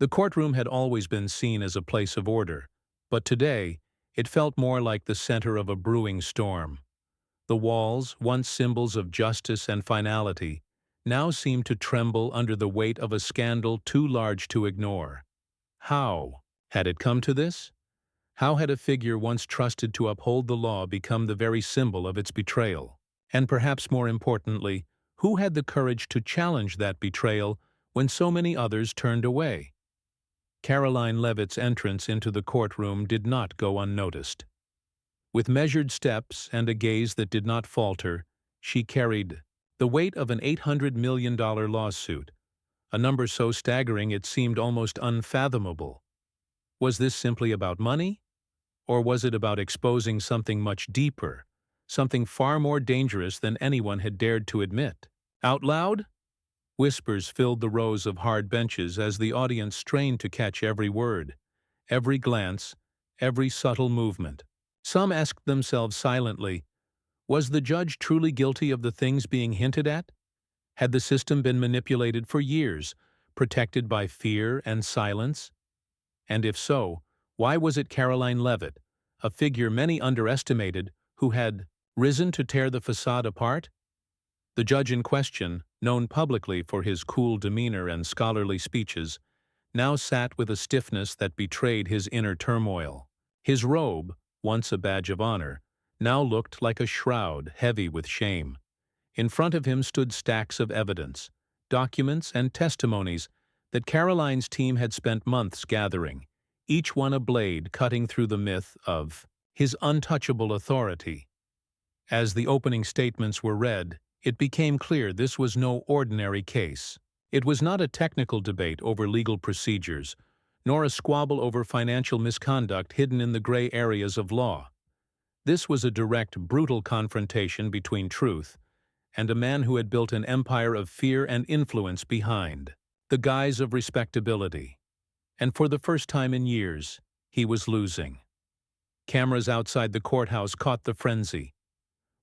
The courtroom had always been seen as a place of order, but today it felt more like the center of a brewing storm. The walls, once symbols of justice and finality, now seemed to tremble under the weight of a scandal too large to ignore. How had it come to this? How had a figure once trusted to uphold the law become the very symbol of its betrayal? And perhaps more importantly, who had the courage to challenge that betrayal when so many others turned away? Karoline Leavitt's entrance into the courtroom did not go unnoticed. With measured steps and a gaze that did not falter, she carried the weight of an $800 million lawsuit, a number so staggering it seemed almost unfathomable. Was this simply about money? Or was it about exposing something much deeper, something far more dangerous than anyone had dared to admit? Out loud? Whispers filled the rows of hard benches as the audience strained to catch every word, every glance, every subtle movement. Some asked themselves silently, was the judge truly guilty of the things being hinted at? Had the system been manipulated for years, protected by fear and silence? And if so, why was it Karoline Leavitt, a figure many underestimated, who had risen to tear the facade apart? The judge in question, known publicly for his cool demeanor and scholarly speeches, now sat with a stiffness that betrayed his inner turmoil. His robe, once a badge of honor, now looked like a shroud heavy with shame. In front of him stood stacks of evidence, documents and testimonies that Karoline's team had spent months gathering, each one a blade cutting through the myth of his untouchable authority. As the opening statements were read, it became clear this was no ordinary case. It was not a technical debate over legal procedures, nor a squabble over financial misconduct hidden in the gray areas of law. This was a direct, brutal confrontation between truth and a man who had built an empire of fear and influence behind the guise of respectability. And for the first time in years, he was losing. Cameras outside the courthouse caught the frenzy.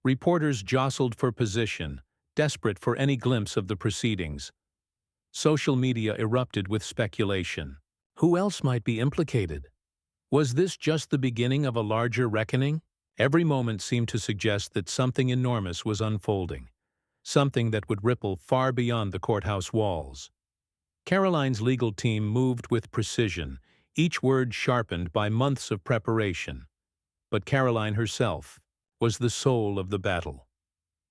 Reporters jostled for position, desperate for any glimpse of the proceedings. Social media erupted with speculation. Who else might be implicated? Was this just the beginning of a larger reckoning? Every moment seemed to suggest that something enormous was unfolding, something that would ripple far beyond the courthouse walls. Karoline's legal team moved with precision, each word sharpened by months of preparation. But Karoline herself was the soul of the battle.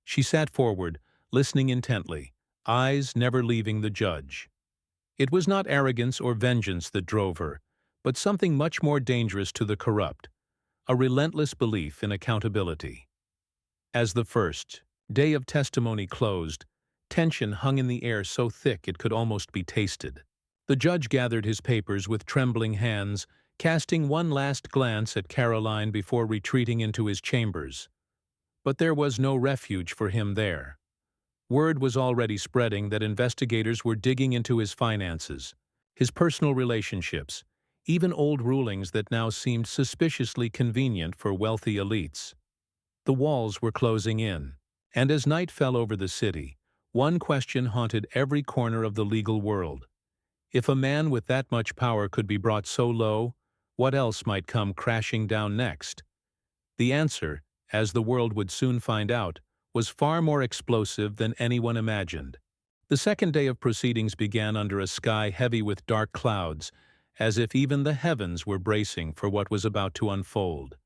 She sat forward, listening intently, eyes never leaving the judge. It was not arrogance or vengeance that drove her, but something much more dangerous to the corrupt, a relentless belief in accountability. As the first day of testimony closed, tension hung in the air so thick it could almost be tasted. The judge gathered his papers with trembling hands, casting one last glance at Karoline before retreating into his chambers. But there was no refuge for him there. Word was already spreading that investigators were digging into his finances, his personal relationships, even old rulings that now seemed suspiciously convenient for wealthy elites. The walls were closing in, and as night fell over the city, one question haunted every corner of the legal world. If a man with that much power could be brought so low, what else might come crashing down next? The answer, as the world would soon find out, was far more explosive than anyone imagined. The second day of proceedings began under a sky heavy with dark clouds, as if even the heavens were bracing for what was about to unfold.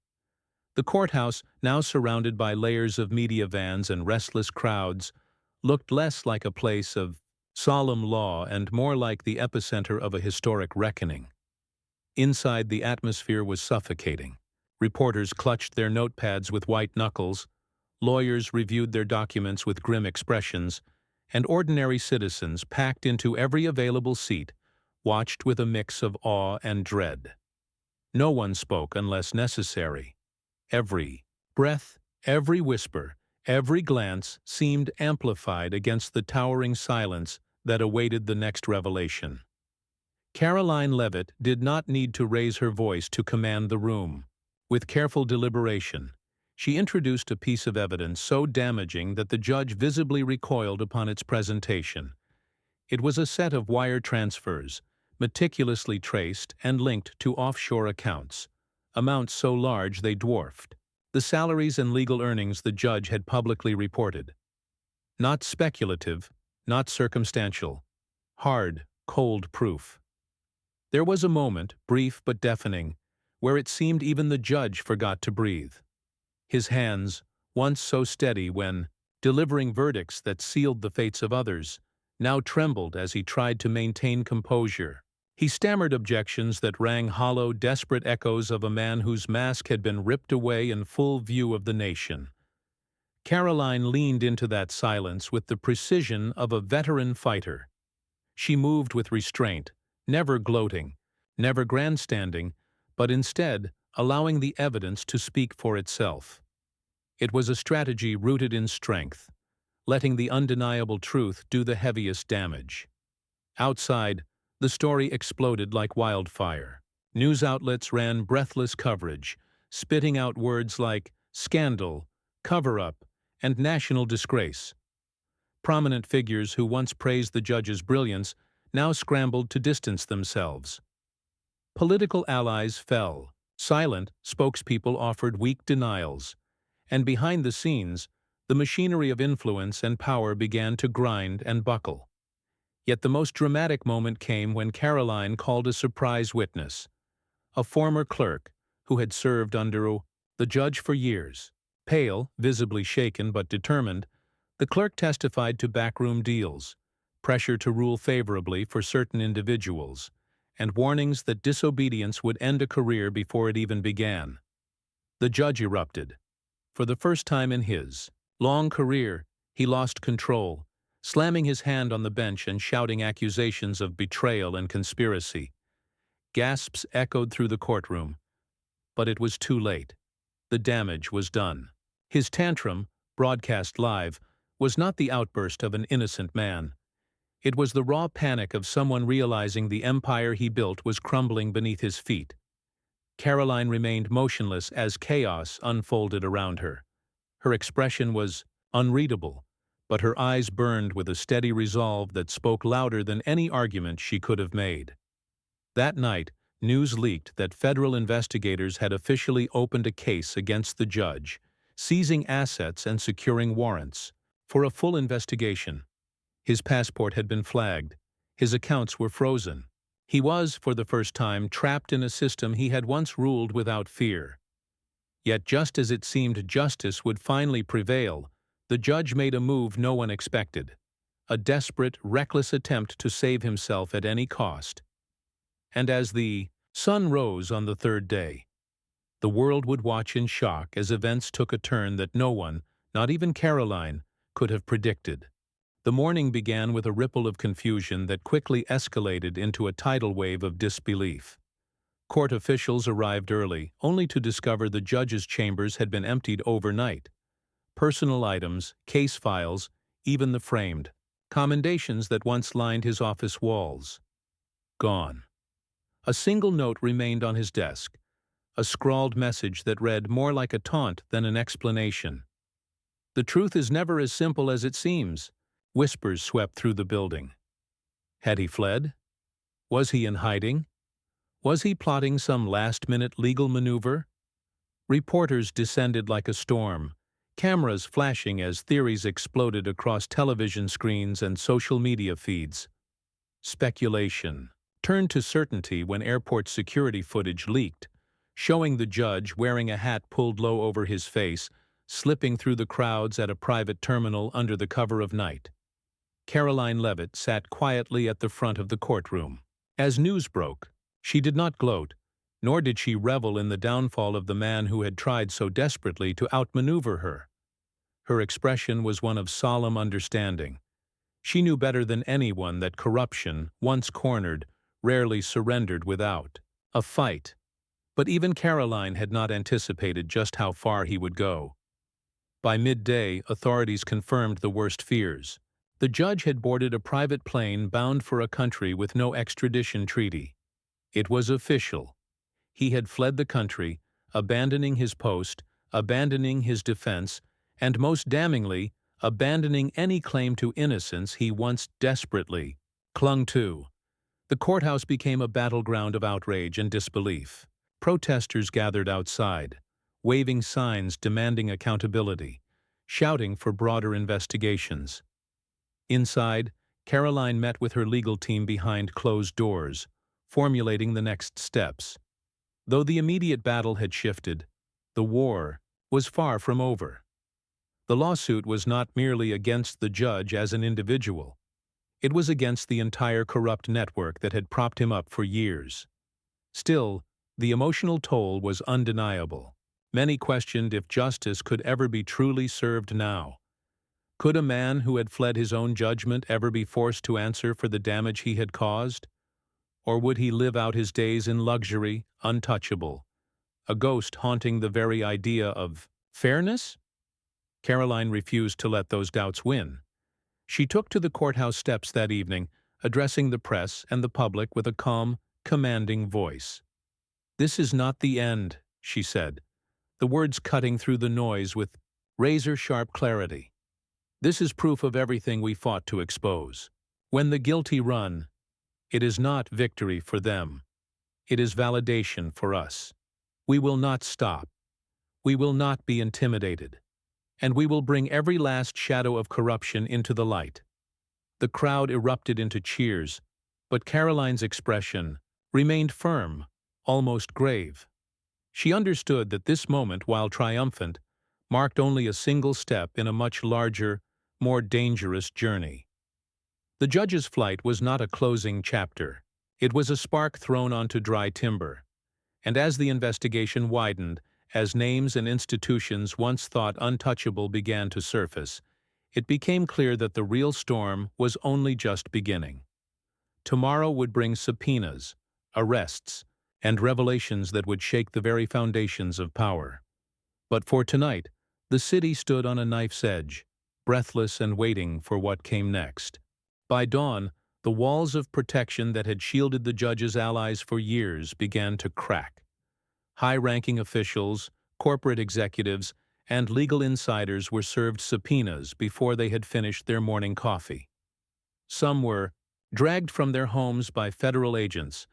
The courthouse, now surrounded by layers of media vans and restless crowds, looked less like a place of solemn law and more like the epicenter of a historic reckoning. Inside, the atmosphere was suffocating. Reporters clutched their notepads with white knuckles, lawyers reviewed their documents with grim expressions, and ordinary citizens, packed into every available seat, watched with a mix of awe and dread. No one spoke unless necessary. Every breath, every whisper, every glance seemed amplified against the towering silence that awaited the next revelation. Karoline Leavitt did not need to raise her voice to command the room. With careful deliberation, she introduced a piece of evidence so damaging that the judge visibly recoiled upon its presentation. It was a set of wire transfers, meticulously traced and linked to offshore accounts, amounts so large they dwarfed the salaries and legal earnings the judge had publicly reported. Not speculative, not circumstantial. Hard, cold proof. There was a moment, brief but deafening, where it seemed even the judge forgot to breathe. His hands, once so steady when delivering verdicts that sealed the fates of others, now trembled as he tried to maintain composure. He stammered objections that rang hollow, desperate echoes of a man whose mask had been ripped away in full view of the nation. Karoline leaned into that silence with the precision of a veteran fighter. She moved with restraint, never gloating, never grandstanding, but instead allowing the evidence to speak for itself. It was a strategy rooted in strength, letting the undeniable truth do the heaviest damage. Outside, the story exploded like wildfire. News outlets ran breathless coverage, spitting out words like scandal, cover-up, and national disgrace. Prominent figures who once praised the judge's brilliance now scrambled to distance themselves. Political allies fell. Silent spokespeople offered weak denials. And behind the scenes, the machinery of influence and power began to grind and buckle. Yet the most dramatic moment came when Karoline called a surprise witness, a former clerk who had served under the judge for years. Pale, visibly shaken but determined, the clerk testified to backroom deals, pressure to rule favorably for certain individuals, and warnings that disobedience would end a career before it even began. The judge erupted. For the first time in his long career, he lost control, slamming his hand on the bench and shouting accusations of betrayal and conspiracy. Gasps echoed through the courtroom. But it was too late. The damage was done. His tantrum, broadcast live, was not the outburst of an innocent man. It was the raw panic of someone realizing the empire he built was crumbling beneath his feet. Karoline remained motionless as chaos unfolded around her. Her expression was unreadable, but her eyes burned with a steady resolve that spoke louder than any argument she could have made. That night, news leaked that federal investigators had officially opened a case against the judge, seizing assets and securing warrants for a full investigation. His passport had been flagged. His accounts were frozen. He was, for the first time, trapped in a system he had once ruled without fear. Yet just as it seemed justice would finally prevail, the judge made a move no one expected, a desperate, reckless attempt to save himself at any cost. And as the sun rose on the third day, the world would watch in shock as events took a turn that no one, not even Karoline, could have predicted. The morning began with a ripple of confusion that quickly escalated into a tidal wave of disbelief. Court officials arrived early, only to discover the judge's chambers had been emptied overnight. Personal items, case files, even the framed commendations that once lined his office walls. Gone. A single note remained on his desk, a scrawled message that read more like a taunt than an explanation. "The truth is never as simple as it seems." Whispers swept through the building. Had he fled? Was he in hiding? Was he plotting some last-minute legal maneuver? Reporters descended like a storm, cameras flashing as theories exploded across television screens and social media feeds. Speculation turned to certainty when airport security footage leaked, showing the judge wearing a hat pulled low over his face, slipping through the crowds at a private terminal under the cover of night. Karoline Leavitt sat quietly at the front of the courtroom. As news broke, she did not gloat, nor did she revel in the downfall of the man who had tried so desperately to outmaneuver her. Her expression was one of solemn understanding. She knew better than anyone that corruption, once cornered, rarely surrendered without a fight. But even Karoline had not anticipated just how far he would go. By midday, authorities confirmed the worst fears. The judge had boarded a private plane bound for a country with no extradition treaty. It was official. He had fled the country, abandoning his post, abandoning his defense, and most damningly, abandoning any claim to innocence he once desperately clung to. The courthouse became a battleground of outrage and disbelief. Protesters gathered outside, waving signs demanding accountability, shouting for broader investigations. Inside, Karoline met with her legal team behind closed doors, formulating the next steps. Though the immediate battle had shifted, the war was far from over. The lawsuit was not merely against the judge as an individual. It was against the entire corrupt network that had propped him up for years. Still, the emotional toll was undeniable. Many questioned if justice could ever be truly served now. Could a man who had fled his own judgment ever be forced to answer for the damage he had caused? Or would he live out his days in luxury, untouchable, a ghost haunting the very idea of fairness? Karoline refused to let those doubts win. She took to the courthouse steps that evening, addressing the press and the public with a calm, commanding voice. "This is not the end," she said, the words cutting through the noise with razor-sharp clarity. "This is proof of everything we fought to expose. When the guilty run, it is not victory for them. It is validation for us. We will not stop. We will not be intimidated. And we will bring every last shadow of corruption into the light." The crowd erupted into cheers, but Karoline's expression remained firm, almost grave. She understood that this moment, while triumphant, marked only a single step in a much larger, more dangerous journey. The judge's flight was not a closing chapter. It was a spark thrown onto dry timber. And as the investigation widened, as names and institutions once thought untouchable began to surface, it became clear that the real storm was only just beginning. Tomorrow would bring subpoenas, arrests, and revelations that would shake the very foundations of power. But for tonight, the city stood on a knife's edge, breathless and waiting for what came next. By dawn, the walls of protection that had shielded the judge's allies for years began to crack. High-ranking officials, corporate executives, and legal insiders were served subpoenas before they had finished their morning coffee. Some were dragged from their homes by federal agents,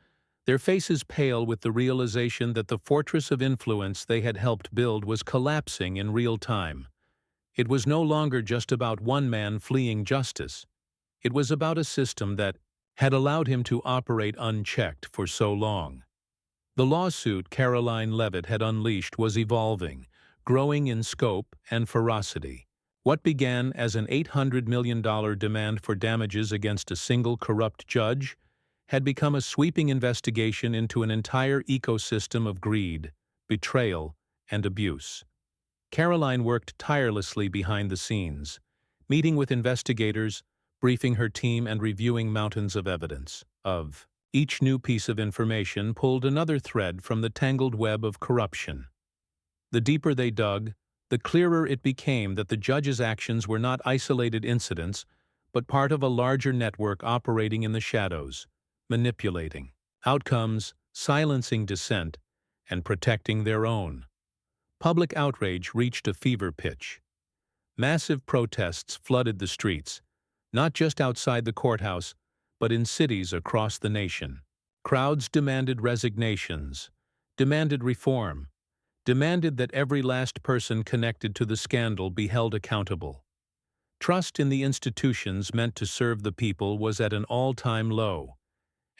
their faces pale with the realization that the fortress of influence they had helped build was collapsing in real time. It was no longer just about one man fleeing justice. It was about a system that had allowed him to operate unchecked for so long. The lawsuit Karoline Leavitt had unleashed was evolving, growing in scope and ferocity. What began as an $800 million demand for damages against a single corrupt judge had become a sweeping investigation into an entire ecosystem of greed, betrayal, and abuse. Karoline worked tirelessly behind the scenes, meeting with investigators, briefing her team, and reviewing mountains of evidence. Each new piece of information pulled another thread from the tangled web of corruption. The deeper they dug, the clearer it became that the judge's actions were not isolated incidents, but part of a larger network operating in the shadows, manipulating outcomes, silencing dissent, and protecting their own. Public outrage reached a fever pitch. Massive protests flooded the streets, not just outside the courthouse, but in cities across the nation. Crowds demanded resignations, demanded reform, demanded that every last person connected to the scandal be held accountable. Trust in the institutions meant to serve the people was at an all-time low,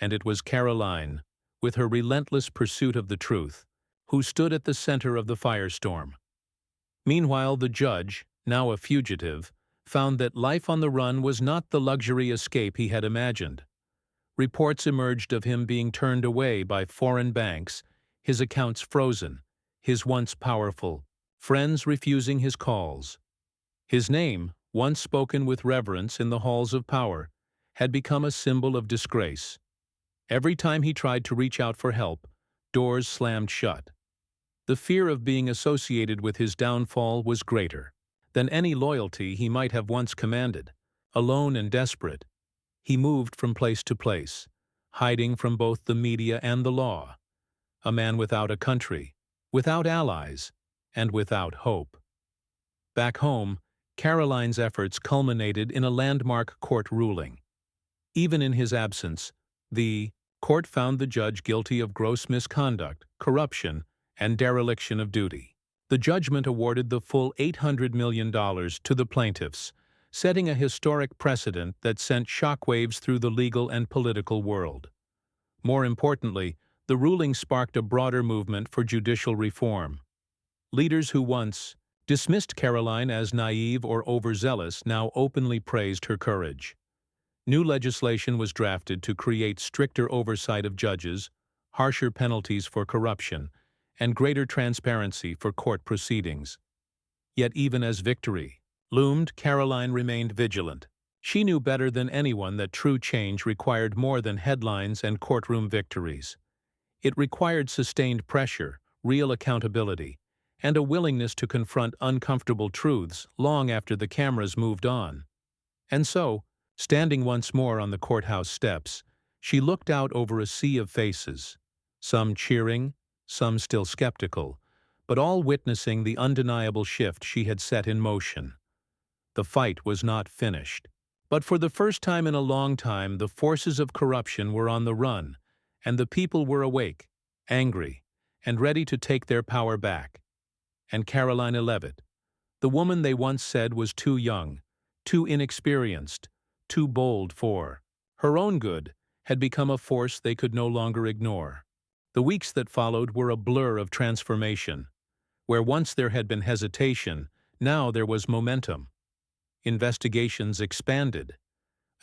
and it was Karoline, with her relentless pursuit of the truth, who stood at the center of the firestorm. Meanwhile, the judge, now a fugitive, found that life on the run was not the luxury escape he had imagined. Reports emerged of him being turned away by foreign banks, his accounts frozen, his once powerful friends refusing his calls. His name, once spoken with reverence in the halls of power, had become a symbol of disgrace. Every time he tried to reach out for help, doors slammed shut. The fear of being associated with his downfall was greater than any loyalty he might have once commanded. Alone and desperate, he moved from place to place, hiding from both the media and the law. A man without a country, without allies, and without hope. Back home, Karoline's efforts culminated in a landmark court ruling. Even in his absence, The court found the judge guilty of gross misconduct, corruption, and dereliction of duty. The judgment awarded the full $800 million to the plaintiffs, setting a historic precedent that sent shockwaves through the legal and political world. More importantly, the ruling sparked a broader movement for judicial reform. Leaders who once dismissed Karoline as naive or overzealous now openly praised her courage. New legislation was drafted to create stricter oversight of judges, harsher penalties for corruption, and greater transparency for court proceedings. Yet even as victory loomed, Karoline remained vigilant. She knew better than anyone that true change required more than headlines and courtroom victories. It required sustained pressure, real accountability, and a willingness to confront uncomfortable truths long after the cameras moved on. And so, standing once more on the courthouse steps, she looked out over a sea of faces, some cheering, some still skeptical, but all witnessing the undeniable shift she had set in motion. The fight was not finished. But for the first time in a long time, the forces of corruption were on the run, and the people were awake, angry, and ready to take their power back. And Karoline Leavitt, the woman they once said was too young, too inexperienced, too bold for her own good, had become a force they could no longer ignore. The weeks that followed were a blur of transformation. Where once there had been hesitation, now there was momentum. Investigations expanded.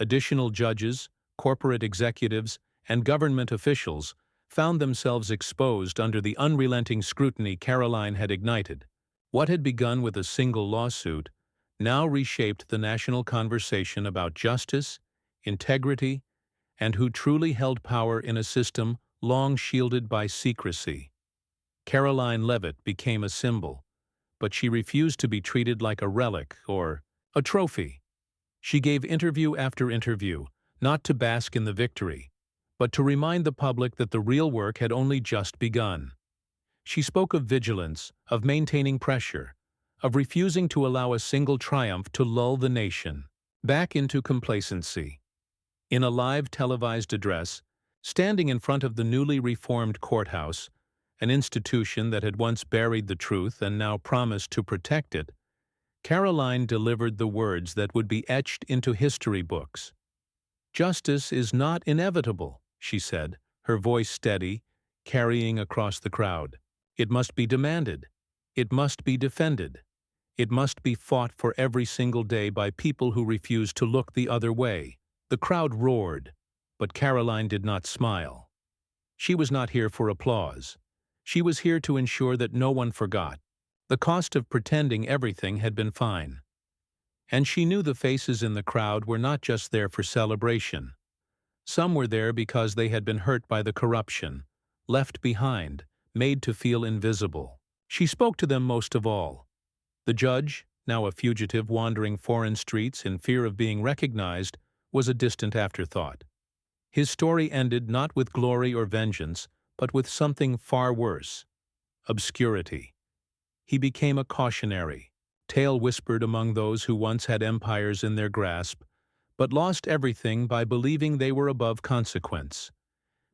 Additional judges, corporate executives, and government officials found themselves exposed under the unrelenting scrutiny Karoline had ignited. What had begun with a single lawsuit now reshaped the national conversation about justice, integrity, and who truly held power in a system long shielded by secrecy. Karoline Leavitt became a symbol, but she refused to be treated like a relic or a trophy. She gave interview after interview, not to bask in the victory, but to remind the public that the real work had only just begun. She spoke of vigilance, of maintaining pressure, of refusing to allow a single triumph to lull the nation back into complacency. In a live televised address, standing in front of the newly reformed courthouse, an institution that had once buried the truth and now promised to protect it, Karoline delivered the words that would be etched into history books. "Justice is not inevitable," she said, her voice steady, carrying across the crowd. "It must be demanded. It must be defended. It must be fought for every single day by people who refuse to look the other way." The crowd roared, but Karoline did not smile. She was not here for applause. She was here to ensure that no one forgot. The cost of pretending everything had been fine. And she knew the faces in the crowd were not just there for celebration. Some were there because they had been hurt by the corruption, left behind, made to feel invisible. She spoke to them most of all. The judge, now a fugitive wandering foreign streets in fear of being recognized, was a distant afterthought. His story ended not with glory or vengeance, but with something far worse: obscurity. He became a cautionary tale whispered among those who once had empires in their grasp, but lost everything by believing they were above consequence.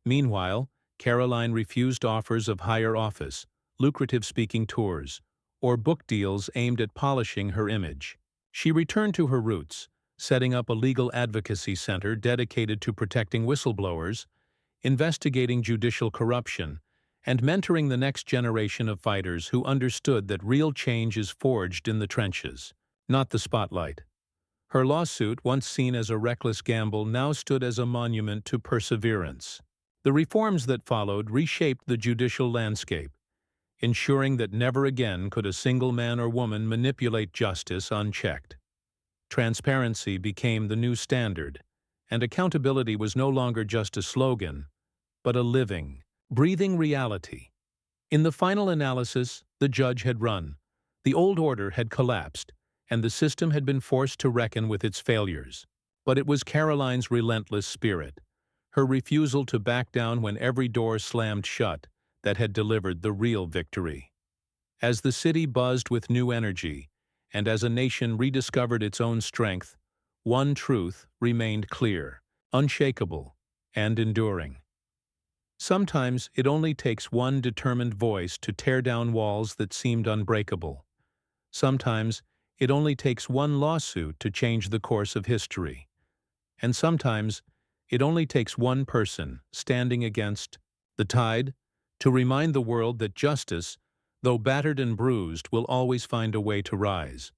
Meanwhile, Karoline refused offers of higher office, lucrative speaking tours, or book deals aimed at polishing her image. She returned to her roots, setting up a legal advocacy center dedicated to protecting whistleblowers, investigating judicial corruption, and mentoring the next generation of fighters who understood that real change is forged in the trenches, not the spotlight. Her lawsuit, once seen as a reckless gamble, now stood as a monument to perseverance. The reforms that followed reshaped the judicial landscape, ensuring that never again could a single man or woman manipulate justice unchecked. Transparency became the new standard, and accountability was no longer just a slogan, but a living, breathing reality. In the final analysis, the judge had run. The old order had collapsed, and the system had been forced to reckon with its failures. But it was Karoline's relentless spirit, her refusal to back down when every door slammed shut, that had delivered the real victory. As the city buzzed with new energy, and as a nation rediscovered its own strength, one truth remained clear, unshakable: and enduring. Sometimes it only takes one determined voice to tear down walls that seemed unbreakable. Sometimes it only takes one lawsuit to change the course of history. And sometimes it only takes one person standing against the tide to remind the world that justice, though battered and bruised, will always find a way to rise.